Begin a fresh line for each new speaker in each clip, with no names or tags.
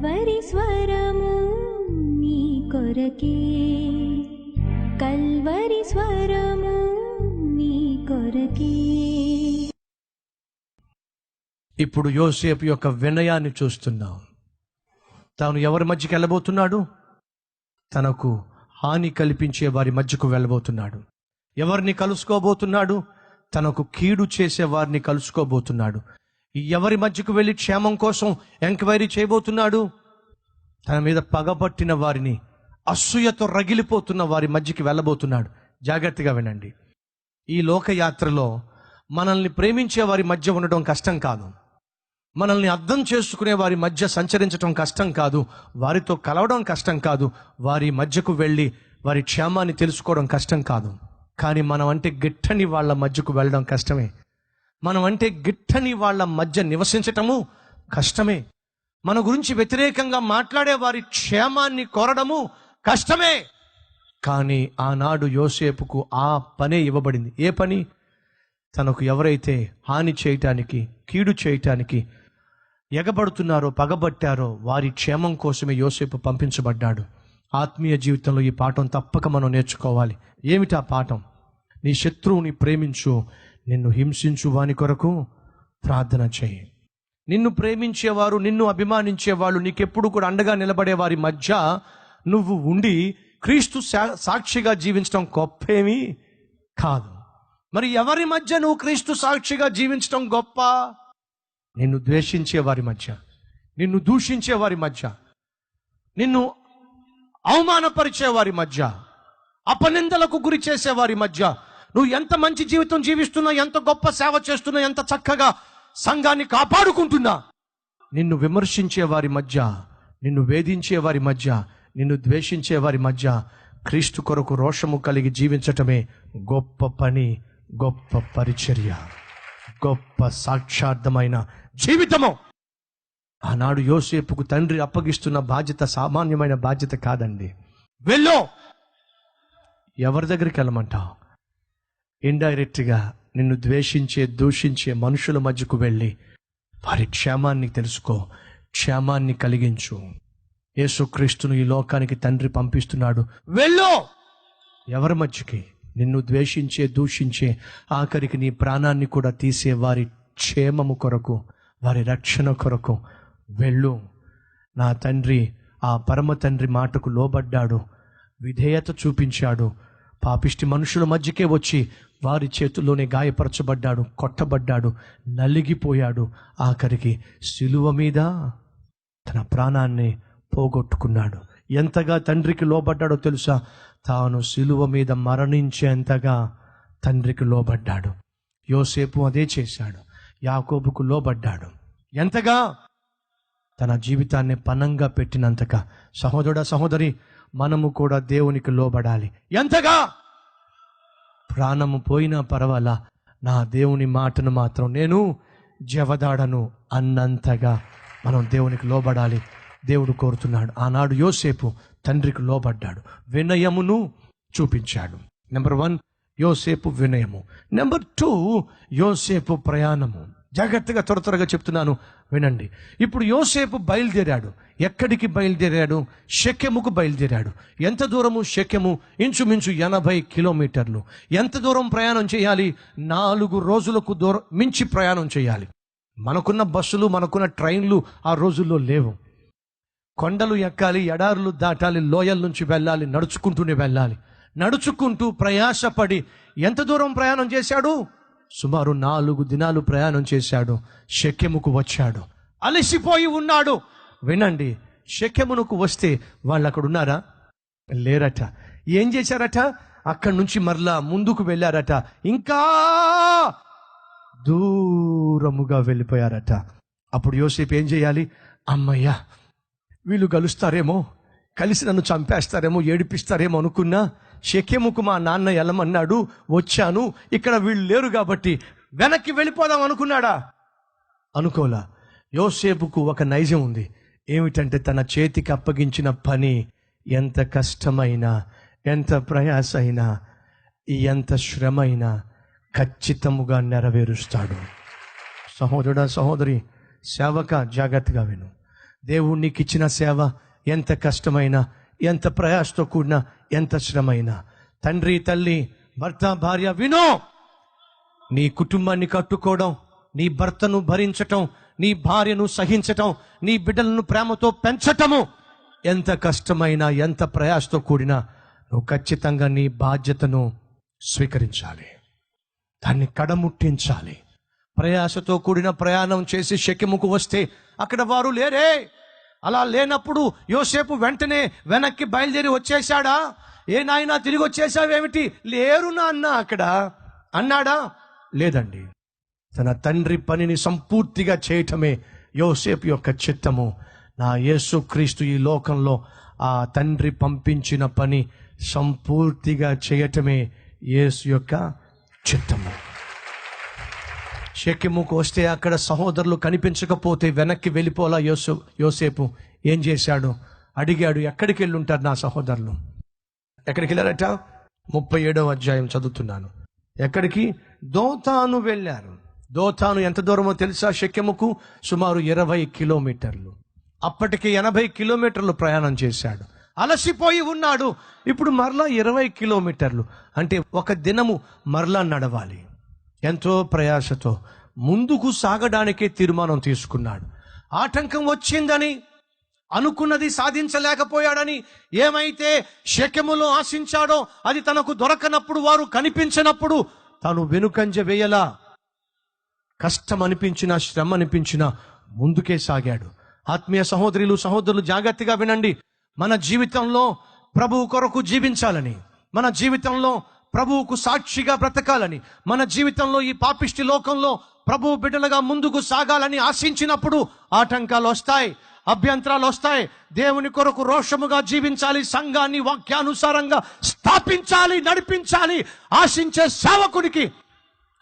Calvary స్వరము నీ కొరకే, కల్వరి స్వరము నీ కొరకే.
ఇప్పుడు యోసేపు యొక్క వినయాన్ని చూస్తున్నాం. తాను ఎవరి మధ్యకి వెళ్ళబోతున్నాడు? తనకు హాని కల్పించే వారి మధ్యకు వెళ్ళబోతున్నాడు. ఎవరిని కలుసుకోబోతున్నాడు? తనకు కీడు చేసే వారిని కలుసుకోబోతున్నాడు. ఎవరి మధ్యకు వెళ్ళి క్షేమం కోసం ఎంక్వైరీ చేయబోతున్నాడు? తన మీద పగబట్టిన వారిని, అసూయతో రగిలిపోతున్న వారి మధ్యకి వెళ్ళబోతున్నాడు. జాగ్రత్తగా వినండి. ఈ లోకయాత్రలో మనల్ని ప్రేమించే వారి మధ్య ఉండడం కష్టం కాదు, మనల్ని అర్థం చేసుకునే వారి మధ్య సంచరించడం కష్టం కాదు, వారితో కలవడం కష్టం కాదు, వారి మధ్యకు వెళ్ళి వారి క్షేమాన్ని తెలుసుకోవడం కష్టం కాదు. కానీ మనం అంటే గిట్టని వాళ్ళ మధ్యకు వెళ్ళడం కష్టమే. మనం అంటే గిట్టని వాళ్ళ మధ్య నివసించటము కష్టమే. మన గురించి వ్యతిరేకంగా మాట్లాడే వారి క్షేమాన్ని కోరడము కష్టమే. కానీ ఆనాడు యోసేపుకు ఆ పనే ఇవ్వబడింది. ఏ పని? తనకు ఎవరైతే హాని చేయటానికి, కీడు చేయటానికి ఎగబడుతున్నారో, పగబట్టారో వారి క్షేమం కోసమే యోసేపు పంపించబడ్డాడు. ఆత్మీయ జీవితంలో ఈ పాఠం తప్పక మనం నేర్చుకోవాలి. ఏమిటా పాఠం? నీ శత్రువుని ప్రేమించు, నిన్ను హింసించు వాని కొరకు ప్రార్థన చేయి. నిన్ను ప్రేమించేవారు, నిన్ను అభిమానించేవాళ్ళు, నీకెప్పుడు కూడా అండగా నిలబడే వారి మధ్య నువ్వు ఉండి క్రీస్తు సాక్షిగా జీవించడం గొప్పేమీ కాదు. మరి ఎవరి మధ్య నువ్వు క్రీస్తు సాక్షిగా జీవించడం గొప్ప? నిన్ను ద్వేషించే వారి మధ్య, నిన్ను దూషించే వారి మధ్య, నిన్ను అవమానపరిచే వారి మధ్య, అపనిందలకు గురి చేసే వారి మధ్య నువ్వు ఎంత మంచి జీవితం జీవిస్తున్నా, ఎంత గొప్ప సేవ చేస్తున్నా, ఎంత చక్కగా సంఘాన్ని కాపాడుకుంటున్నా, నిన్ను విమర్శించే వారి మధ్య, నిన్ను వేధించే వారి మధ్య, నిన్ను ద్వేషించే వారి మధ్య క్రీస్తు కొరకు రోషము కలిగి జీవించటమే గొప్ప పని, గొప్ప పరిచర్య, గొప్ప సాక్షార్థమైన జీవితము. ఆనాడు యోసేపుకు తండ్రి అప్పగిస్తున్న బాధ్యత సామాన్యమైన బాధ్యత కాదండి. వెళ్ళు. ఎవరి దగ్గరికి వెళ్ళమంటావు? ఇండైరెక్ట్గా నిన్ను ద్వేషించే, దూషించే మనుషుల మధ్యకు వెళ్ళి వారి క్షేమాన్ని తెలుసుకో, క్షేమాన్ని కలిగించు. యేసుక్రీస్తును ఈ లోకానికి తండ్రి పంపిస్తున్నాడు. వెళ్ళు. ఎవరి మధ్యకి? నిన్ను ద్వేషించే, దూషించే, ఆఖరికి నీ ప్రాణాన్ని కూడా తీసే వారి క్షేమము కొరకు, వారి రక్షణ కొరకు వెళ్ళు. నా తండ్రి, ఆ పరమ తండ్రి మాటకు లోబడ్డాడు, విధేయత చూపించాడు. పాపిష్టి మనుషుల మధ్యకే వచ్చి వారి చేతుల్లోనే గాయపరచబడ్డాడు, కొట్టబడ్డాడు, నలిగిపోయాడు. ఆఖరికి సిలువ మీద తన ప్రాణాన్ని పోగొట్టుకున్నాడు. ఎంతగా తండ్రికి లోబడ్డాడో తెలుసా? తాను సిలువ మీద మరణించేంతగా తండ్రికి లోబడ్డాడు. యోసేపు అదే చేశాడు. యాకోబుకు లోబడ్డాడు. ఎంతగా? తన జీవితాన్ని పణంగా పెట్టినంతగా. సహోదరుడా, సహోదరి, మనము కూడా దేవునికి లోబడాలి. ఎంతగా? ప్రాణము పోయినా పర్వాలా, నా దేవుని మాటను మాత్రం నేను జవదాడను అన్నంతగా మనం దేవునికి లోబడాలి. దేవుడు కోరుతున్నాడు. ఆనాడు యోసేపు తండ్రికి లోబడ్డాడు, వినయమును చూపించాడు. నెంబర్ 1 యోసేపు వినయము. నెంబర్ 2 యోసేపు ప్రయాణము. జాగ్రత్తగా త్వరగా చెప్తున్నాను, వినండి. ఇప్పుడు యోసేపు బయలుదేరాడు. ఎక్కడికి బయలుదేరాడు? షెకెముకు బయలుదేరాడు. ఎంత దూరము? షెకెము ఇంచుమించు 80 కిలోమీటర్లు. ఎంత దూరం ప్రయాణం చేయాలి? 4 రోజులకు మించి ప్రయాణం చేయాలి. మనకున్న బస్సులు, మనకున్న ట్రైన్లు ఆ రోజుల్లో లేవు. కొండలు ఎక్కాలి, ఎడారులు దాటాలి, లోయల నుంచి వెళ్ళాలి, నడుచుకుంటూనే వెళ్ళాలి. నడుచుకుంటూ ప్రయాసపడి ఎంత దూరం ప్రయాణం చేశాడు? సుమారు 4 దినాలు ప్రయాణం చేశాడు. షెకెముకు వచ్చాడు. అలసిపోయి ఉన్నాడు. వినండి, షెకెమునకు వస్తే వాళ్ళు అక్కడ ఉన్నారా? లేరట. ఏం చేశారట? అక్కడి నుంచి మరలా ముందుకు వెళ్ళారట. ఇంకా దూరముగా వెళ్ళిపోయారట. అప్పుడు యోసేపు ఏం చేయాలి? అమ్మయ్యా, వీళ్ళు కలుస్తారేమో, కలిసి నన్ను చంపేస్తారేమో, ఏడిపిస్తారేమో అనుకున్నా. షెకెముకు మా నాన్న వెళ్ళమన్నాడు, వచ్చాను. ఇక్కడ వీళ్ళు లేరు కాబట్టి వెనక్కి వెళ్ళిపోదాం అనుకున్నాడా? అనుకోలా. యోసేపుకు ఒక నైజం ఉంది. ఏమిటంటే, తన చేతికి అప్పగించిన పని ఎంత కష్టమైనా, ఎంత ప్రయాస అయినా, ఎంత శ్రమైనా ఖచ్చితముగా నెరవేరుస్తాడు. సహోదరుడా, సహోదరి, సేవక, జాగ్రత్తగా విను. దేవుడు నీకు ఇచ్చిన సేవ ఎంత కష్టమైనా, ఎంత ప్రయాసతో కూడిన, ఎంత శ్రమైనా, తండ్రి, తల్లి, భర్త, భార్య, వినో, నీ కుటుంబాన్ని కట్టుకోవడం, నీ భర్తను భరించటం, నీ భార్యను సహించటం, నీ బిడ్డలను ప్రేమతో పెంచటము ఎంత కష్టమైనా, ఎంత ప్రయాసతో కూడినా నువ్వు ఖచ్చితంగా నీ బాధ్యతను స్వీకరించాలి, దాన్ని కడముట్టించాలి. ప్రయాసతో కూడిన ప్రయాణం చేసి షెకెముకు వస్తే అక్కడ వారు లేరే. అలా లేనప్పుడు యోసేపు వెంటనే వెనక్కి బయలుదేరి వచ్చేశాడా? ఏ నాయనా తిరిగి వచ్చేసావేమిటి? లేరు నాన్న అక్కడ అన్నాడా? లేదండి. తన తండ్రి పనిని సంపూర్తిగా చేయటమే యోసేపు యొక్క చిత్తము. నా యేసుక్రీస్తు ఈ లోకంలో ఆ తండ్రి పంపించిన పని సంపూర్తిగా చేయటమే యేసు యొక్క చిత్తము. షెకెముకు వస్తే అక్కడ సహోదరులు కనిపించకపోతే వెనక్కి వెళ్ళిపోలా యోసేపు. ఏం చేశాడు? అడిగాడు, ఎక్కడికి వెళ్ళుంటారు నా సహోదరులు? ఎక్కడికి వెళ్ళారట? 37వ అధ్యాయం చదువుతున్నాను. ఎక్కడికి? దోతాను వెళ్ళారు. దోతాను ఎంత దూరమో తెలుసా? షెకెముకు సుమారు 20 కిలోమీటర్లు. అప్పటికి 80 కిలోమీటర్లు ప్రయాణం చేశాడు. అలసిపోయి ఉన్నాడు. ఇప్పుడు మరలా 20 కిలోమీటర్లు అంటే ఒక దినము మరలా నడవాలి. ఎంతో ప్రయాసతో ముందుకు సాగడానికే తీర్మానం తీసుకున్నాడు. ఆటంకం వచ్చిందని, అనుకున్నది సాధించలేకపోయాడని, ఏమైతే షెకెములో ఆశించాడో అది తనకు దొరకనప్పుడు, వారు కనిపించినప్పుడు తాను వెనుకంజ వేయలా. కష్టం అనిపించినా, శ్రమ అనిపించినా ముందుకే సాగాడు. ఆత్మీయ సహోదరులు, సహోదరులు జాగ్రత్తగా వినండి. మన జీవితంలో ప్రభువు కొరకు జీవించాలని, మన జీవితంలో ప్రభువుకు సాక్షిగా బ్రతకాలని, మన జీవితంలో ఈ పాపిష్టి లోకంలో ప్రభువు బిడ్డలుగా ముందుకు సాగాలని ఆశించినప్పుడు ఆటంకాలు వస్తాయి, అభ్యంతరాలు వస్తాయి. దేవుని కొరకు రోషముగా జీవించాలి, సంఘాన్ని వాక్యానుసారంగా స్థాపించాలి, నడిపించాలి. ఆశించే సేవకుడికి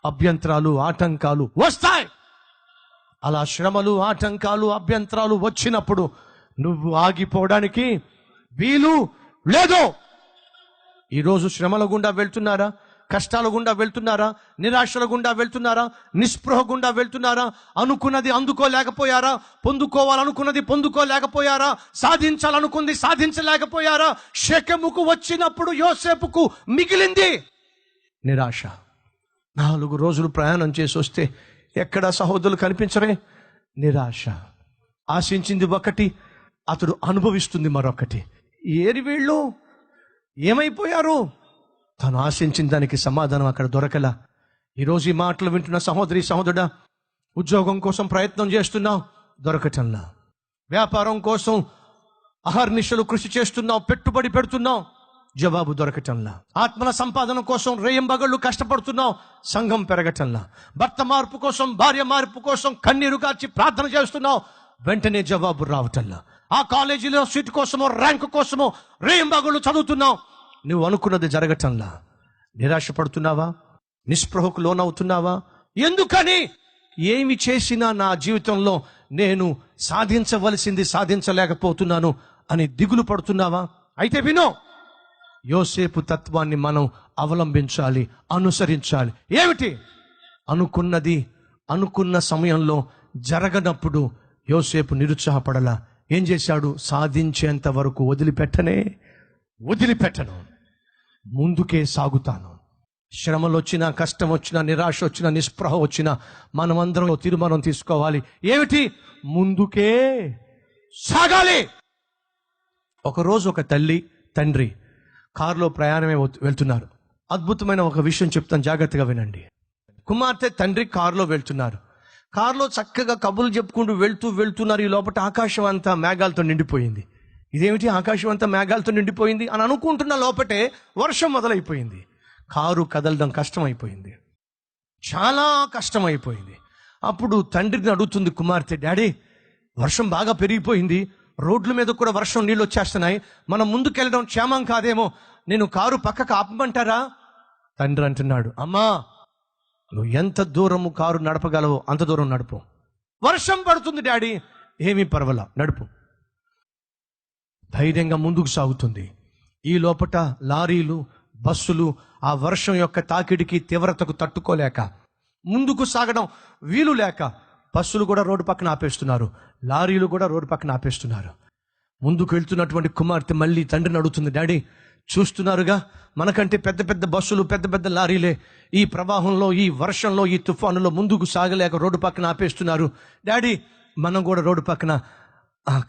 అభ్యంతరాలు, ఆటంకాలు వస్తాయి. అలా శ్రమలు, ఆటంకాలు, అభ్యంతరాలు వచ్చినప్పుడు నువ్వు ఆగిపోవడానికి వీలు లేదు. ఈరోజు శ్రమల గుండా వెళ్తున్నారా? కష్టాల గుండా వెళ్తున్నారా? నిరాశల గుండా వెళ్తున్నారా? నిస్పృహ గుండా వెళ్తున్నారా? అనుకున్నది అందుకోలేకపోయారా? పొందుకోవాలనుకున్నది పొందుకోలేకపోయారా? సాధించాలనుకుంది సాధించలేకపోయారా? షెకెముకు వచ్చినప్పుడు యోసేపుకు మిగిలింది నిరాశ. 4 రోజులు ప్రయాణం చేసి వస్తే ఎక్కడ సహోదరులు కనిపించరే? నిరాశ. ఆశించింది ఒకటి, అతడు అనుభవిస్తుంది మరొకటి. ఏరి వీళ్ళు ఏమైపోయారు? తను ఆశించిన దానికి సమాధానం అక్కడ దొరకలా. ఈరోజు ఈ మాటలు వింటున్న సహోదరి, సహోదరుడా, ఉద్యోగం కోసం ప్రయత్నం చేస్తున్నావు, దొరకటంలా. వ్యాపారం కోసం అహర్నిశలు కృషి చేస్తున్నావు, పెట్టుబడి పెడుతున్నావు, జవాబు దొరకటంలా. ఆత్మల సంపాదన కోసం రేయింబగళ్ళు కష్టపడుతున్నావు, సంఘం పెరగటంలా. భర్త మార్పు కోసం, భార్య మార్పు కోసం కన్నీరు కార్చి ప్రార్థన చేస్తున్నావు, వెంటనే జవాబు రావటంలా. ఆ కాలేజీలో సీట్ కోసమో, ర్యాంకు కోసమో రేయింబగళ్ళు చదువుతున్నావు, నువ్వు అనుకున్నది జరగటంలా. నిరాశపడుతున్నావా? నిస్పృహకు లోనవుతున్నావా? ఎందుకని? ఏమి చేసినా నా జీవితంలో నేను సాధించవలసింది సాధించలేకపోతున్నాను అని దిగులు పడుతున్నావా? అయితే వినో, యోసేపు తత్వాన్ని మనం అవలంబించాలి, అనుసరించాలి. ఏమిటి? అనుకున్నది అనుకున్న సమయంలో జరగనప్పుడు యోసేపు నిరుత్సాహపడలా. ఏం చేశాడు? సాధించేంత వరకు వదిలిపెట్టను, ముందుకే సాగుతాను. శ్రమలు వచ్చినా, కష్టం వచ్చినా, నిరాశ వచ్చినా, నిస్పృహ వచ్చినా మనమందరం తీర్మానం తీసుకోవాలి. ఏమిటి? ముందుకే సాగాలి. ఒకరోజు ఒక తల్లి, తండ్రి కారులో ప్రయాణమే వెళ్తున్నారు. అద్భుతమైన ఒక విషయం చెప్తాను, జాగ్రత్తగా వినండి. కుమార్తె, తండ్రి కారులో వెళ్తున్నారు. కారులో చక్కగా కబుర్లు చెప్పుకుంటూ వెళ్తున్నారు. ఈ లోపల ఆకాశం అంతా మేఘాలతో నిండిపోయింది. ఇదేమిటి ఆకాశం అంతా మేఘాలతో నిండిపోయింది అని అనుకుంటున్న లోపటే వర్షం మొదలైపోయింది. కారు కదలడం కష్టమైపోయింది, చాలా కష్టమైపోయింది. అప్పుడు తండ్రిని అడుగుతుంది కుమార్తె, డాడీ వర్షం బాగా పెరిగిపోయింది, రోడ్ల మీద కూడా వర్షం నీళ్ళు వచ్చేస్తున్నాయి, మనం ముందుకెళ్ళడం క్షేమం కాదేమో, నేను కారు పక్కకు ఆపమంటారా? తండ్రి అంటున్నాడు, అమ్మా నువ్వు ఎంత దూరము కారు నడపగలవో అంత దూరం నడుపు. వర్షం పడుతుంది డాడీ, ఏమీ పర్వాలా, నడుపు. ధైర్యంగా ముందుకు సాగుతుంది. ఈ లోపట లారీలు, బస్సులు ఆ వర్షం యొక్క తాకిడికి, తీవ్రతకు తట్టుకోలేక, ముందుకు సాగడం వీలు లేక బస్సులు కూడా రోడ్డు పక్కన ఆపేస్తున్నారు, లారీలు కూడా రోడ్డు పక్కన ఆపేస్తున్నారు. ముందుకు వెళ్తున్నటువంటి కుమార్తె మళ్ళీ తండ్రిని అడుగుతుంది, డాడీ చూస్తున్నారుగా మనకంటే పెద్ద పెద్ద బస్సులు, పెద్ద పెద్ద లారీలే ఈ ప్రవాహంలో, ఈ వర్షంలో, ఈ తుఫానులో ముందుకు సాగలేక రోడ్డు పక్కన ఆపేస్తున్నారు. డాడీ మనం కూడా రోడ్డు పక్కన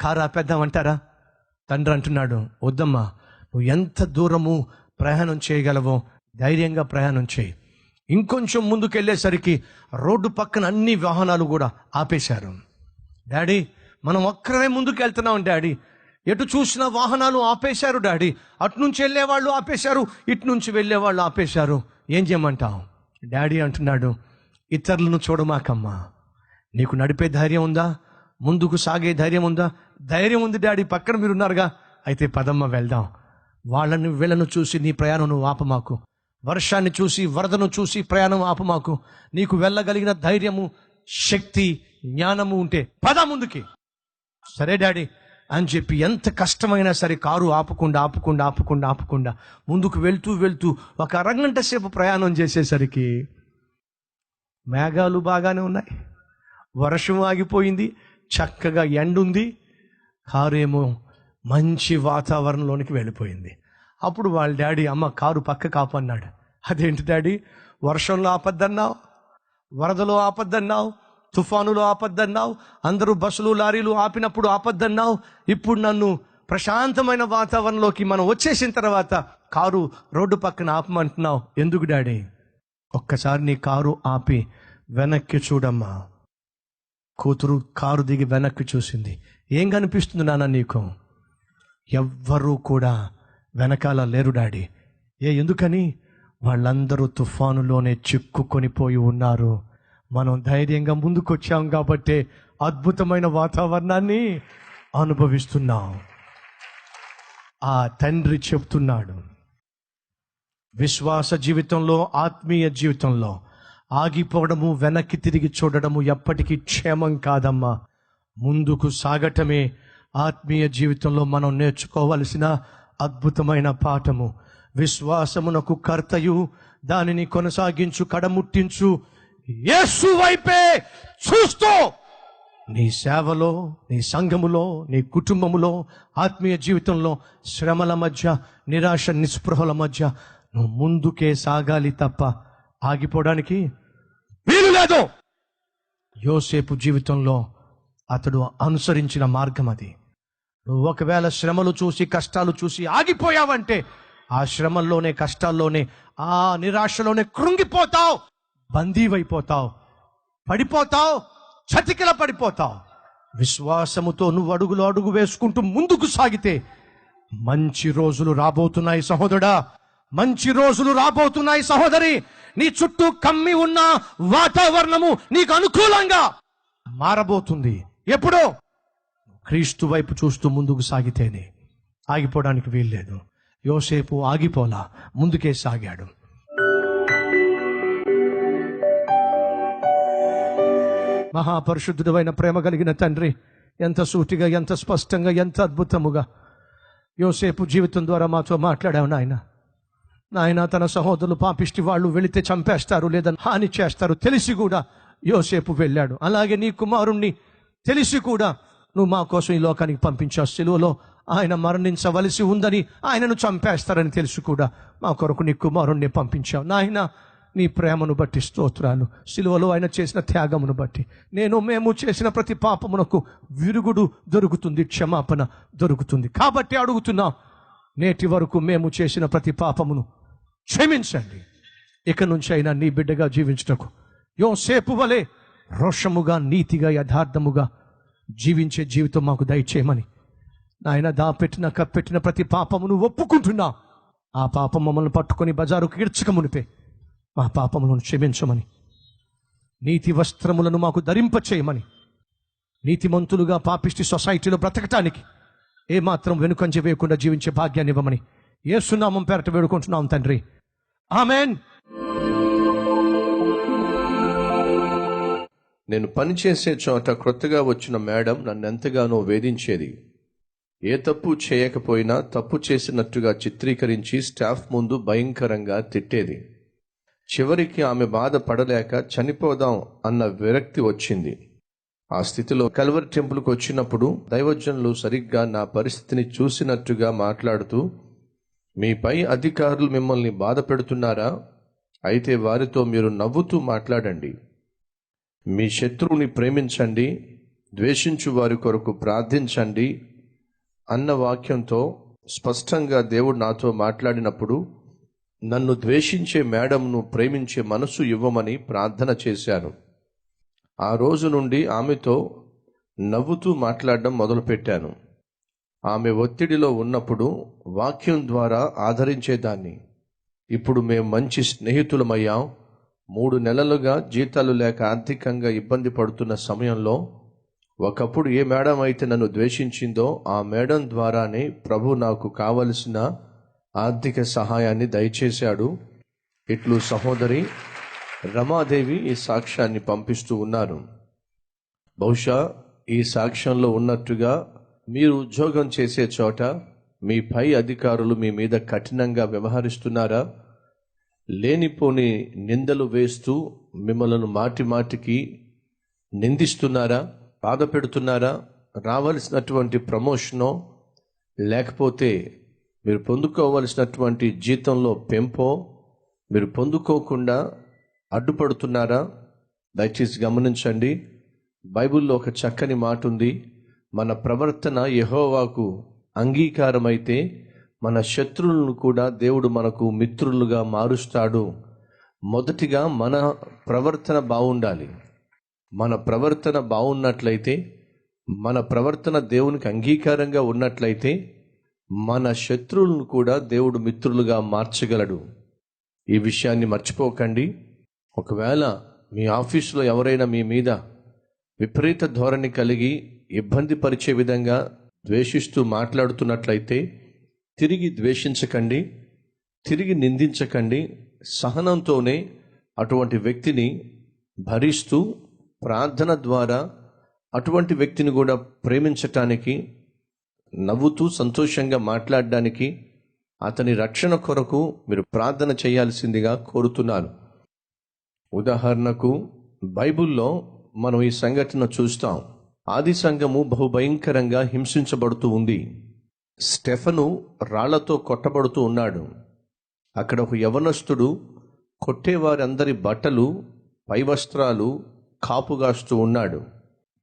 కారు ఆపేద్దామంటారా? తండ్రి అంటున్నాడు, వద్దమ్మా, నువ్వు ఎంత దూరము ప్రయాణం చేయగలవో ధైర్యంగా ప్రయాణం చేయి. ఇంకొంచెం ముందుకు వెళ్ళేసరికి రోడ్డు పక్కన అన్ని వాహనాలు కూడా ఆపేశారు. డాడీ మనం ఒక్కరే ముందుకు వెళ్తున్నాం డాడీ, ఎటు చూసిన వాహనాలు ఆపేశారు డాడీ, అటు నుంచి వెళ్ళేవాళ్ళు ఆపేశారు, ఇటు నుంచి వెళ్ళేవాళ్ళు ఆపేశారు, ఏం చేయమంటావు? డాడీ అంటున్నాడు, ఇతరులను చూడమాకమ్మా, నీకు నడిపే ధైర్యం ఉందా? ముందుకు సాగే ధైర్యం ఉందా? ధైర్యం ఉంది డాడీ, పక్కన మీరు ఉన్నారుగా, అయితే పదమ్మ వెళ్దాం. వాళ్ళని వీళ్ళను చూసి నీ ప్రయాణం నువ్వు ఆపమాకు, వర్షాన్ని చూసి వరదను చూసి ప్రయాణం ఆపమాకు. నీకు వెళ్ళగలిగిన ధైర్యము, శక్తి, జ్ఞానము ఉంటే పద ముందుకి. సరే డాడీ అని చెప్పి ఎంత కష్టమైనా సరే కారు ఆపకుండా ముందుకు వెళ్తూ ఒక అరగంట సేపు ప్రయాణం చేసేసరికి మేఘాలు బాగానే ఉన్నాయి, వర్షం ఆగిపోయింది, చక్కగా ఎండుంది, కారు ఏమో మంచి వాతావరణంలోనికి వెళ్ళిపోయింది. అప్పుడు వాళ్ళ డాడీ, అమ్మ కారు పక్క కాపన్నాడు. అదేంటి డాడీ, వర్షంలో ఆపద్దన్నావు, వరదలో ఆపద్దన్నావు, తుఫానులో ఆపద్దన్నావు, అందరూ బస్సులు లారీలు ఆపినప్పుడు ఆపద్దన్నావు, ఇప్పుడు నన్ను ప్రశాంతమైన వాతావరణంలోకి మనం వచ్చేసిన తర్వాత కారు రోడ్డు పక్కన ఆపమంటున్నావు, ఎందుకు డాడీ? ఒక్కసారి నీ కారు ఆపి వెనక్కి చూడమ్మా. కూతురు కారు దిగి వెనక్కి చూసింది. ఏం కనిపిస్తుంది నాన్న నీకు? ఎవ్వరూ కూడా వెనకాల లేరు డాడీ. ఎందుకని? వాళ్ళందరూ తుఫానులోనే చిక్కుకొని పోయి ఉన్నారు. మనం ధైర్యంగా ముందుకొచ్చాం కాబట్టి అద్భుతమైన వాతావరణాన్ని అనుభవిస్తున్నాం. ఆ తండ్రి చెప్తున్నాడు, విశ్వాస జీవితంలో, ఆత్మీయ జీవితంలో ఆగిపోవడము, వెనక్కి తిరిగి చూడడము ఎప్పటికీ క్షేమం కాదమ్మా. ముందుకు సాగటమే ఆత్మీయ జీవితంలో మనం నేర్చుకోవలసిన అద్భుతమైన పాఠము. విశ్వాసమునకు కర్తయు దానిని కొనసాగించు కడముట్టించు యేసు వైపే చూస్తూ నీ సేవలో, నీ సంఘములో, నీ కుటుంబములో, ఆత్మీయ జీవితంలో శ్రమల మధ్య, నిరాశ నిస్పృహల మధ్య నువ్వు ముందుకే సాగాలి తప్ప ఆగిపోవడానికి వీలు లేదు. యోసేపు జీవితంలో అతడు అనుసరించిన మార్గం అది. నువ్వు ఒకవేళ శ్రమలు చూసి, కష్టాలు చూసి ఆగిపోయావంటే ఆ శ్రమల్లోనే, కష్టాల్లోనే, ఆ నిరాశలోనే కృంగిపోతావు, బందీవైపోతావు, పడిపోతావు, చతికిల పడిపోతావు. విశ్వాసముతో నువ్వు అడుగులు అడుగు వేసుకుంటూ ముందుకు సాగితే మంచి రోజులు రాబోతున్నాయి సహోదరుడా, మంచి రోజులు రాబోతున్నాయి సహోదరి. నీ చుట్టూ కమ్మి ఉన్న వాతావరణము నీకు అనుకూలంగా మారబోతుంది. ఎప్పుడో క్రీస్తు వైపు చూస్తూ ముందుకు సాగితేనే, ఆగిపోవడానికి వీల్లేదు. యోసేపు ఆగిపోలా, ముందుకే సాగాడు. మహాపరిశుద్ధుడైన ప్రేమ కలిగిన తండ్రి, ఎంత సూటిగా, ఎంత స్పష్టంగా, ఎంత అద్భుతముగా యోసేపు జీవితం ద్వారా మాతో మాట్లాడావు నాయన. తన సహోదరులు పాపిష్టి వాళ్ళు వెళితే చంపేస్తారు, లేదా హాని చేస్తారు తెలిసి కూడా యోసేపు వెళ్ళాడు. అలాగే నీ కుమారుణ్ణి తెలిసి కూడా నువ్వు మా కోసం ఈ లోకానికి పంపించావు. సిలువలో ఆయన మరణించవలసి ఉందని, ఆయనను చంపేస్తారని తెలుసు కూడా మా కొరకు నీ కుమారుణ్ణి పంపించావు. నాయన నీ ప్రేమను బట్టి స్తోత్రాలు. సిలువలో ఆయన చేసిన త్యాగమును బట్టి మేము చేసిన ప్రతి పాపమునకు విరుగుడు దొరుకుతుంది, క్షమాపణ దొరుకుతుంది. కాబట్టి అడుగుతున్నాం, నేటి వరకు మేము చేసిన ప్రతి పాపమును క్షమించండి. ఇక నుంచి అయినా నీ బిడ్డగా జీవించుటకు యోసేపు వలె రోషముగా, నీతిగా, యథార్థముగా జీవించే జీవితం మాకు దయచేయమని నాయన. దాపెట్టిన కప్పెట్టిన ప్రతి పాపమును ఒప్పుకుంటున్నా. ఆ పాపం మమ్మల్ని పట్టుకొని బజారుకు ఈడ్చక మునిపే మా పాపములను క్షమించమని, నీతి వస్త్రములను మాకు ధరింపచేయమని, నీతిమంతులుగా పాపిష్టి సొసైటీలో బ్రతకటానికి ఏమాత్రం వెనుకంజ వేయకుండా జీవించే భాగ్యాన్ని ఇవ్వమని యేసు నామం పేరట వేడుకుంటున్నాం తండ్రి, ఆమేన్.
నేను పనిచేసే చోట క్రొత్తగా వచ్చిన మేడం నన్ను ఎంతగానో వేధించేది. ఏ తప్పు చేయకపోయినా తప్పు చేసినట్టుగా చిత్రీకరించి స్టాఫ్ ముందు భయంకరంగా తిట్టేది. చివరికి ఆమె బాధ పడలేక చనిపోదాం అన్న విరక్తి వచ్చింది. ఆ స్థితిలో కల్వరి టెంపుల్కి వచ్చినప్పుడు దైవజనులు సరిగ్గా నా పరిస్థితిని చూసినట్టుగా మాట్లాడుతూ, మీ పై అధికారులు మిమ్మల్ని బాధ పెడుతున్నారా? అయితే వారితో మీరు నవ్వుతూ మాట్లాడండి. మీ శత్రువుని ప్రేమించండి, ద్వేషించు వారి కొరకు ప్రార్థించండి అన్న వాక్యంతో స్పష్టంగా దేవుడు నాతో మాట్లాడినప్పుడు నన్ను ద్వేషించే మేడంను ప్రేమించే మనసు ఇవ్వమని ప్రార్థన చేశాను. ఆ రోజు నుండి ఆమెతో నవ్వుతూ మాట్లాడడం మొదలుపెట్టాను. ఆమె ఒత్తిడిలో ఉన్నప్పుడు వాక్యం ద్వారా ఆదరించేదాన్ని. ఇప్పుడు మేము మంచి స్నేహితులమయ్యాం. 3 నెలలుగా జీతాలు లేక ఆర్థికంగా ఇబ్బంది పడుతున్న సమయంలో ఒకప్పుడు ఏ మేడం అయితే నన్ను ద్వేషించిందో ఆ మేడం ద్వారానే ప్రభు నాకు కావలసిన ఆర్థిక సహాయాన్ని దయచేశాడు. ఇట్లు సహోదరి రమాదేవి ఈ సాక్ష్యాన్ని పంపిస్తూ ఉన్నారు. బహుశా ఈ సాక్ష్యంలో ఉన్నట్టుగా మీరు ఉద్యోగం చేసే చోట మీ పై అధికారులు మీ మీద కఠినంగా వ్యవహరిస్తున్నారా? లేనిపోని నిందలు వేస్తూ మిమ్మల్ని మాటి మాటికి నిందిస్తున్నారా? బాధ పెడుతున్నారా? రావాల్సినటువంటి ప్రమోషనో లేకపోతే మీరు పొందుకోవలసినటువంటి జీతంలో పెంపో మీరు పొందుకోకుండా అడ్డుపడుతున్నారా? దయచేసి గమనించండి. బైబిల్లో ఒక చక్కని మాట ఉంది. మన ప్రవర్తన యెహోవాకు అంగీకారమైతే మన శత్రువులను కూడా దేవుడు మనకు మిత్రులుగా మారుస్తాడు. మొదటిగా మన ప్రవర్తన బాగుండాలి. మన ప్రవర్తన బాగున్నట్లయితే, మన ప్రవర్తన దేవునికి అంగీకారంగా ఉన్నట్లయితే మన శత్రువులను కూడా దేవుడు మిత్రులుగా మార్చగలడు. ఈ విషయాన్ని మర్చిపోకండి. ఒకవేళ మీ ఆఫీసులో ఎవరైనా మీ మీద విపరీత ధోరణి కలిగి ఇబ్బంది పరిచే విధంగా ద్వేషిస్తూ మాట్లాడుతున్నట్లయితే తిరిగి ద్వేషించకండి, తిరిగి నిందించకండి. సహనంతోనే అటువంటి వ్యక్తిని భరిస్తూ ప్రార్థన ద్వారా అటువంటి వ్యక్తిని కూడా ప్రేమించటానికి, నవ్వుతూ సంతోషంగా మాట్లాడడానికి, అతని రక్షణ కొరకు మీరు ప్రార్థన చేయాల్సిందిగా కోరుతున్నాను. ఉదాహరణకు బైబిల్లో మనం ఈ సంఘటన చూస్తాం. ఆది సంఘము బహుభయంకరంగా హింసించబడుతూ ఉంది. స్టెఫను రాళ్లతో కొట్టబడుతూ ఉన్నాడు. అక్కడ ఒక యవనస్తుడు కొట్టేవారందరి బట్టలు, పై వస్త్రాలు కాపుగాస్తూ ఉన్నాడు.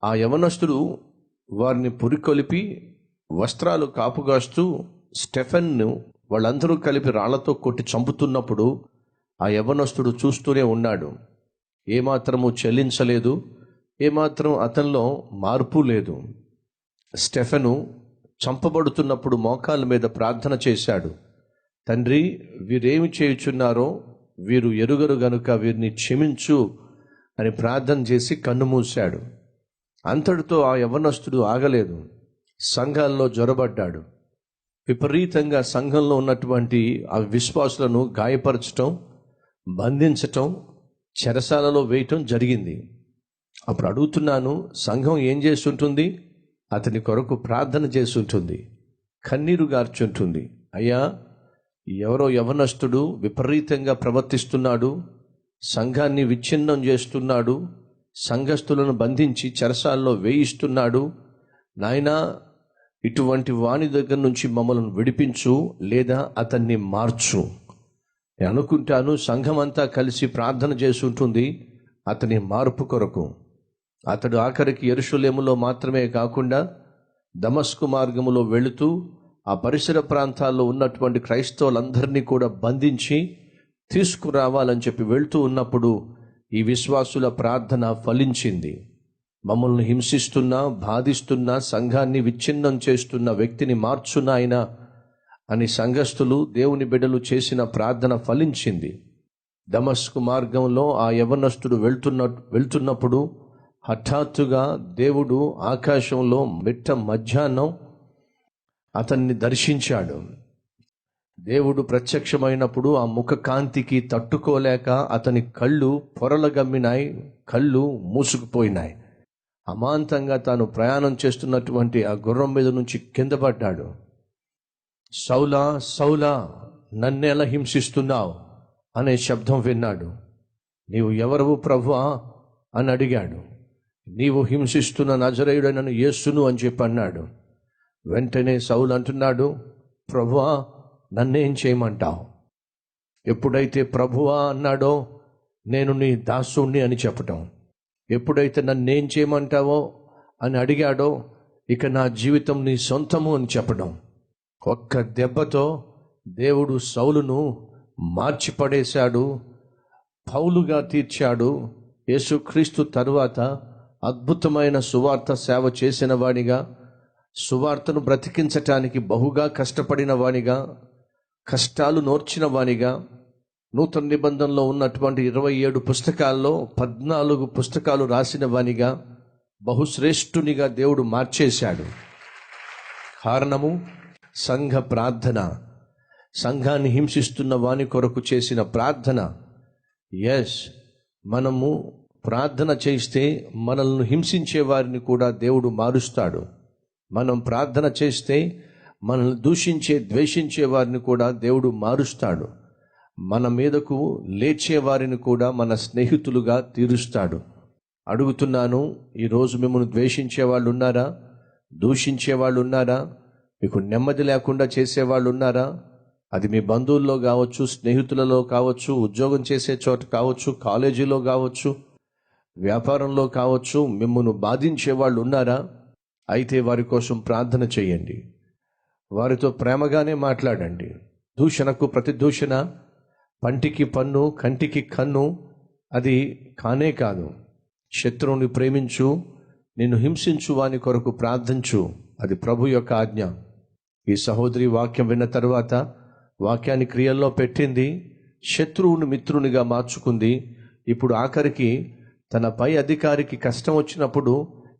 ఆ యవనస్తుడు వారిని పురికొలిపి వస్త్రాలు కాపుగాస్తూ స్టెఫెన్ను వాళ్ళందరూ కలిపి రాళ్లతో కొట్టి చంపుతున్నప్పుడు ఆ యవనస్తుడు చూస్తూనే ఉన్నాడు. ఏమాత్రము చెల్లించలేదు, ఏమాత్రం అతనిలో మార్పు లేదు. స్టెఫెను చంపబడుతున్నప్పుడు మోకాళ్ళ మీద ప్రార్థన చేశాడు. తండ్రి, వీరేమి చేయుచున్నారో వీరు ఎరుగరు గనుక వీరిని క్షమించు అని ప్రార్థన చేసి కన్ను మూశాడు. అంతటితో ఆ యవనస్తుడు ఆగలేదు. సంఘాల్లో జొరబడ్డాడు. విపరీతంగా సంఘంలో ఉన్నటువంటి ఆ విశ్వాసులను గాయపరచటం, బంధించటం, చెరసాలలో వేయటం జరిగింది. అప్పుడు అడుగుతున్నాను, సంఘం ఏం చేస్తుంటుంది? అతని కొరకు ప్రార్థన చేస్తుంటుంది, కన్నీరు గార్చుంటుంది. అయ్యా, ఎవరో యవనస్తుడు విపరీతంగా ప్రవర్తిస్తున్నాడు, సంఘాన్ని విచ్ఛిన్నం చేస్తున్నాడు, సంఘస్థులను బంధించి చెరసాల్లో వేయిస్తున్నాడు. నాయనా, ఇటువంటి వాని దగ్గర నుంచి మమ్మల్ని విడిపించు, లేదా అతన్ని మార్చు. నేను అనుకుంటాను సంఘం అంతా కలిసి ప్రార్థన చేస్తుంటుంది అతని మార్పు కొరకు. అతడు ఆఖరికి యెరూషలేములో మాత్రమే కాకుండా దమస్కు మార్గములో వెళుతూ ఆ పరిసర ప్రాంతాల్లో ఉన్నటువంటి క్రైస్తవులందరినీ కూడా బంధించి తీసుకురావాలని చెప్పి వెళుతూ ఉన్నప్పుడు ఈ విశ్వాసుల ప్రార్థన ఫలించింది. మమ్మల్ని హింసిస్తున్నా, బాధిస్తున్నా, సంఘాన్ని విచ్ఛిన్నం చేస్తున్న వ్యక్తిని మార్చు నాయనా అని సంఘస్థులు, దేవుని బిడ్డలు చేసిన ప్రార్థన ఫలించింది. దమస్కు మార్గంలో ఆ యవనస్తుడు వెళ్తున్నప్పుడు హఠాత్తుగా దేవుడు ఆకాశంలో మిట్ట మధ్యాహ్నం అతన్ని దర్శించాడు. దేవుడు ప్రత్యక్షమైనప్పుడు ఆ ముఖ కాంతికి తట్టుకోలేక అతని కళ్ళు పొరలగమ్మినాయి, కళ్ళు మూసుకుపోయినాయి. అమాంతంగా తాను ప్రయాణం చేస్తున్నటువంటి ఆ గుర్రం మీద నుంచి కింద పడ్డాడు. సౌలా, సౌలా, నన్నెలా హింసిస్తున్నావు అనే శబ్దం విన్నాడు. నీవు ఎవరు ప్రభువా అని అడిగాడు. నీవు హింసిస్తున్న నజరేయుడైన యేసును అని చెప్పి అన్నాడు. వెంటనే సౌలు అంటున్నాడు, ప్రభువా నన్నేం చేయమంటావు? ఎప్పుడైతే ప్రభువా అన్నాడో నేను నీ దాసుణ్ణి అని చెప్పటం, ఎప్పుడైతే నన్నేం చేయమంటావో అని అడిగాడో ఇక నా జీవితం నీ సొంతము అని చెప్పడం, ఒక్క దెబ్బతో దేవుడు సౌలును మార్చిపడేశాడు, పౌలుగా తీర్చాడు. యేసుక్రీస్తు తరువాత అద్భుతమైన సువార్త సేవ చేసిన వాడిగా, సువార్తను బ్రతికించటానికి బహుగా కష్టపడిన వానిగా, కష్టాలు నోర్చిన వానిగా, నూతన నిబంధనలో ఉన్నటువంటి 27 పుస్తకాల్లో 14 పుస్తకాలు రాసిన వానిగా, బహుశ్రేష్ఠునిగా దేవుడు మార్చేశాడు. కారణము సంఘ ప్రార్థన, సంఘాన్ని హింసిస్తున్న వాని కొరకు చేసిన ప్రార్థన. ఎస్, మనము ప్రార్థన చేస్తే మనల్ని హింసించే వారిని కూడా దేవుడు మారుస్తాడు. మనం ప్రార్థన చేస్తే మనల్ని దూషించే ద్వేషించే వారిని కూడా దేవుడు మారుస్తాడు. మన మీదకు లేచే వారిని కూడా మన స్నేహితులుగా తీరుస్తాడు. అడుగుతున్నాను, ఈరోజు మిమ్మల్ని ద్వేషించే వాళ్ళు ఉన్నారా? దూషించే వాళ్ళు ఉన్నారా? మీకు నెమ్మది లేకుండా చేసేవాళ్ళు ఉన్నారా? అది మీ బంధువుల్లో కావచ్చు, స్నేహితులలో కావచ్చు, ఉద్యోగం చేసే చోట కావచ్చు, కాలేజీలో కావచ్చు, వ్యాపారంలో కావచ్చు. మిమ్మల్ని బాధించే వాళ్ళు ఉన్నారా? అయితే వారి కోసం ప్రార్థన చేయండి. వారితో ప్రేమగానే మాట్లాడండి. దూషణకు ప్రతిదూషణ, పంటికి పన్ను కంటికి కన్ను అది కానే కాదు. శత్రువుని ప్రేమించు, నిన్ను హింసించు వాని కొరకు ప్రార్థించు, అది ప్రభు యొక్క ఆజ్ఞ. ఈ సహోదరి వాక్యం విన్న తర్వాత వాక్యాన్ని క్రియల్లో పెట్టింది, శత్రువుని మిత్రునిగా మార్చుకుంది. ఇప్పుడు ఆఖరికి తన పై అధికారికి కష్టం వచ్చినప్పుడు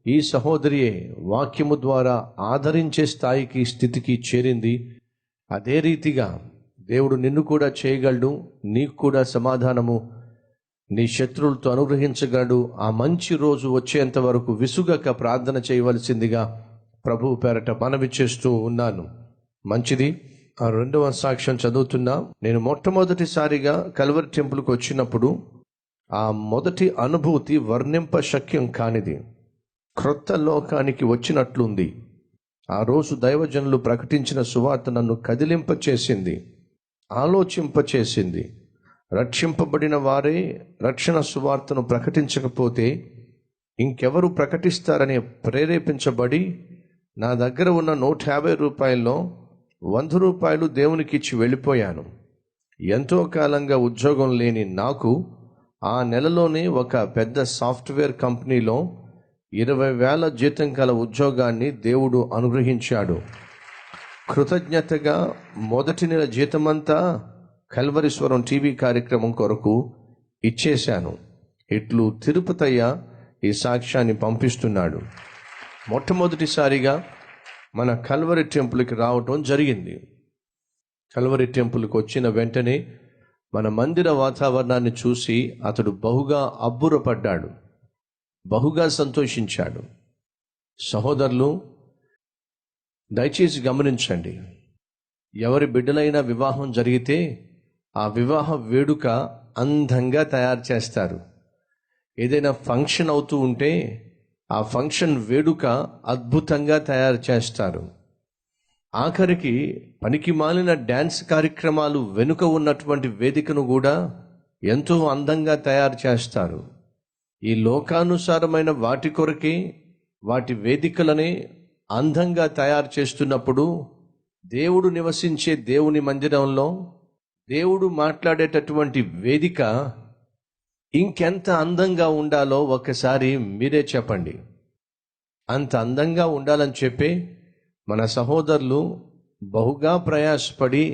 ఈ సహోదరియే వాక్యము ద్వారా ఆదరించే స్థాయికి, స్థితికి చేరింది. అదే రీతిగా దేవుడు నిన్ను కూడా చేయగలడు. నీకు కూడా సమాధానము నీ శత్రువులతో అనుగ్రహించగలడు. ఆ మంచి రోజు వచ్చేంత వరకు విసుగక ప్రార్థన చేయవలసిందిగా ప్రభువు పేరట మనవి చేస్తూ ఉన్నాను. మంచిది. ఆ 2వ సాక్ష్యం చదువుతున్నా. నేను మొట్టమొదటిసారిగా కల్వరి టెంపుల్కి వచ్చినప్పుడు ఆ మొదటి అనుభూతి వర్ణింప శక్యం కానిది. క్రొత్త లోకానికి వచ్చినట్లుంది. ఆ రోజు దైవజనులు ప్రకటించిన సువార్త నన్ను కదిలింపచేసింది, ఆలోచింపచేసింది. రక్షింపబడిన వారే రక్షణ సువార్తను ప్రకటించకపోతే ఇంకెవరు ప్రకటిస్తారని ప్రేరేపించబడి నా దగ్గర ఉన్న 150 రూపాయల్లో 100 రూపాయలు దేవునికి ఇచ్చి వెళ్ళిపోయాను. ఎంతో కాలంగా ఉద్యోగం లేని నాకు ఆ నెలలోనే ఒక పెద్ద సాఫ్ట్వేర్ కంపెనీలో 20,000 జీతం గల ఉద్యోగాన్ని దేవుడు అనుగ్రహించాడు. కృతజ్ఞతగా మొదటి నెల జీతమంతా కల్వరీశ్వరం టీవీ కార్యక్రమం కొరకు ఇచ్చేశాను. ఇట్లు తిరుపతయ్య ఈ సాక్ష్యాన్ని పంపిస్తున్నాడు. మొట్టమొదటిసారిగా మన కల్వరి టెంపుల్కి రావటం జరిగింది. కల్వరి టెంపుల్కి వచ్చిన వెంటనే మన మందిర వాతావరణాన్ని చూసి అతడు బహుగా అబ్బురపడ్డాడు, బహుగా సంతోషించాడు. సహోదరులు, దయచేసి గమనించండి. ఎవరి బిడ్డలైనా వివాహం జరిగితే ఆ వివాహ వేడుక అందంగా తయారు చేస్తారు. ఏదైనా ఫంక్షన్ అవుతూ ఉంటే ఆ ఫంక్షన్ వేడుక అద్భుతంగా తయారు చేస్తారు. ఆఖరికి పనికి మాలిన డ్యాన్స్ కార్యక్రమాలు వెనుక ఉన్నటువంటి వేదికను కూడా ఎంతో అందంగా తయారు చేస్తారు. ఈ లోకానుసారమైన వాటి కొరకే వాటి వేదికలనే అందంగా తయారు చేస్తున్నప్పుడు దేవుడు నివసించే దేవుని మందిరంలో దేవుడు మాట్లాడేటటువంటి వేదిక ఇంకెంత అందంగా ఉండాలో ఒకసారి మీరే చెప్పండి. అంత అందంగా ఉండాలని చెప్పి మన సహోదరులు బహుగా ప్రయాసపడి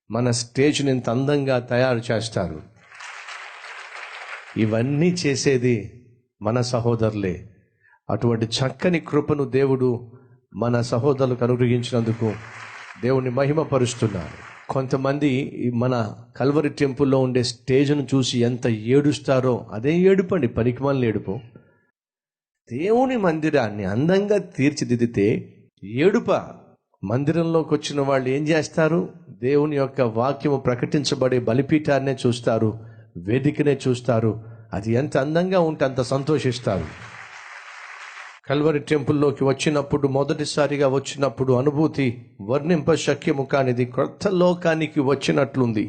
మన స్టేజ్ని ఇంత అందంగా తయారు చేస్తారు. ఇవన్నీ చేసేది మన సహోదరులే. అటువంటి చక్కని కృపను దేవుడు మన సహోదరులకు అనుగ్రహించినందుకు దేవుని మహిమపరుస్తున్నారు. కొంతమంది మన కల్వరి టెంపుల్లో ఉండే స్టేజ్ను చూసి ఎంత ఏడుస్తారో అదే ఏడుపండి, పనికిమాలిన ఏడుపు. దేవుని మందిరాన్ని అందంగా తీర్చిదిద్దితే ఏడుప. మందిరంలోకి వచ్చిన వాళ్ళు ఏం చేస్తారు? దేవుని యొక్క వాక్యము ప్రకటించబడే బలిపీఠాన్నే చూస్తారు, వేదికనే చూస్తారు. అది ఎంత అందంగా ఉంటే అంత సంతోషిస్తారు. కల్వరి టెంపుల్లోకి వచ్చినప్పుడు, మొదటిసారిగా వచ్చినప్పుడు అనుభూతి వర్ణింప శక్యము కానిది. క్రొత్త లోకానికి వచ్చినట్లుంది.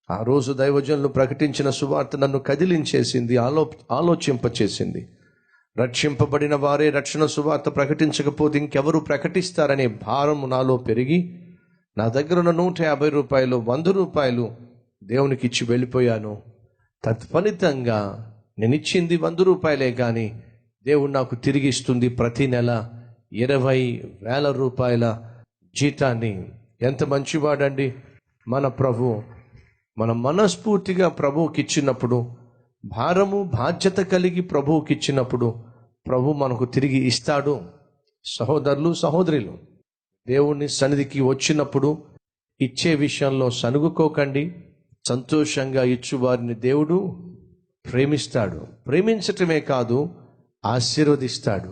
ఆ రోజు దైవజనులు ప్రకటించిన సువార్త నన్ను కదిలించేసింది, ఆలోచింపచేసింది. రక్షింపబడిన వారే రక్షణ సువార్త ప్రకటించకపోతే ఇంకెవరు ప్రకటిస్తారనే భారం నాలో పెరిగి, నా దగ్గర ఉన్న 150 రూపాయలు, 100 రూపాయలు దేవునికి ఇచ్చి వెళ్ళిపోయాను. తత్ఫలితంగా నేను ఇచ్చింది 100 రూపాయలే, కానీ దేవుడు నాకు తిరిగి ఇస్తుంది ప్రతి నెల 20,000 రూపాయల జీతాన్ని. ఎంత మంచివాడండి మన ప్రభు. మనం మనస్ఫూర్తిగా ప్రభువుకి ఇచ్చినప్పుడు, భారము బాధ్యత కలిగి ప్రభువుకి ఇచ్చినప్పుడు ప్రభు మనకు తిరిగి ఇస్తాడు. సహోదరులు, సహోదరులు, దేవుని సన్నిధికి వచ్చినప్పుడు ఇచ్చే విషయంలో సనుగుకోకండి. సంతోషంగా ఇచ్చువారిని దేవుడు ప్రేమిస్తాడు. ప్రేమించటమే కాదు, ఆశీర్వదిస్తాడు.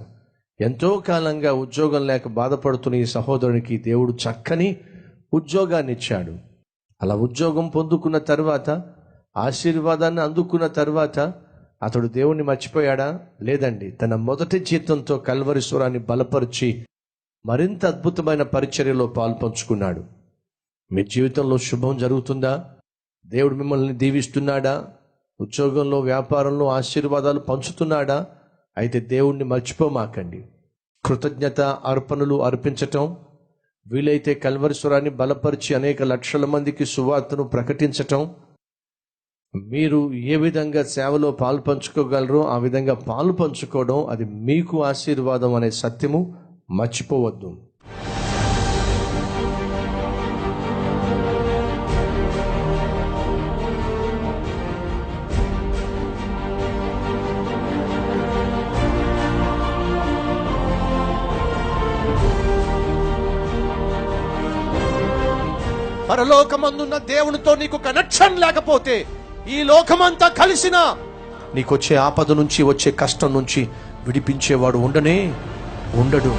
ఎంతో కాలంగా ఉద్యోగం లేక బాధపడుతున్న ఈ సహోదరునికి దేవుడు చక్కని ఉద్యోగాన్ని ఇచ్చాడు. అలా ఉద్యోగం పొందుకున్న తర్వాత, ఆశీర్వాదాన్ని అందుకున్న తర్వాత అతడు దేవుణ్ణి మర్చిపోయాడా? లేదండి. తన మొదటి జీతంతో కల్వరీశ్వరాన్ని బలపరిచి మరింత అద్భుతమైన పరిచర్యలో పాల్పంచుకున్నాడు. మీ జీవితంలో శుభం జరుగుతుందా? దేవుడు మిమ్మల్ని దీవిస్తున్నాడా? ఉద్యోగంలో, వ్యాపారంలో ఆశీర్వాదాలు పంచుతున్నాడా? అయితే దేవుణ్ణి మర్చిపోమాకండి. కృతజ్ఞత అర్పణలు అర్పించటం, వీలైతే కల్వరీశ్వరాన్ని బలపరిచి అనేక లక్షల మందికి సువార్తను ప్రకటించటం, మీరు ఏ విధంగా సేవలో పాలు పంచుకోగలరో ఆ విధంగా పాలు పంచుకోవడం, అది మీకు ఆశీర్వాదం అనే సత్యము మర్చిపోవద్దు. పరలోకమందున్న దేవునితో నీకు కనెక్షన్ లేకపోతే, ఈ లోకమంతా కలిసినా నీకొచ్చే ఆపద నుంచి, వచ్చే కష్టం నుంచి విడిపించేవాడు ఉండడు.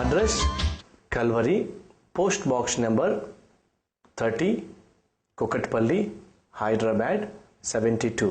Address Calvary, post box number 30, Kukatpally, Hyderabad 72.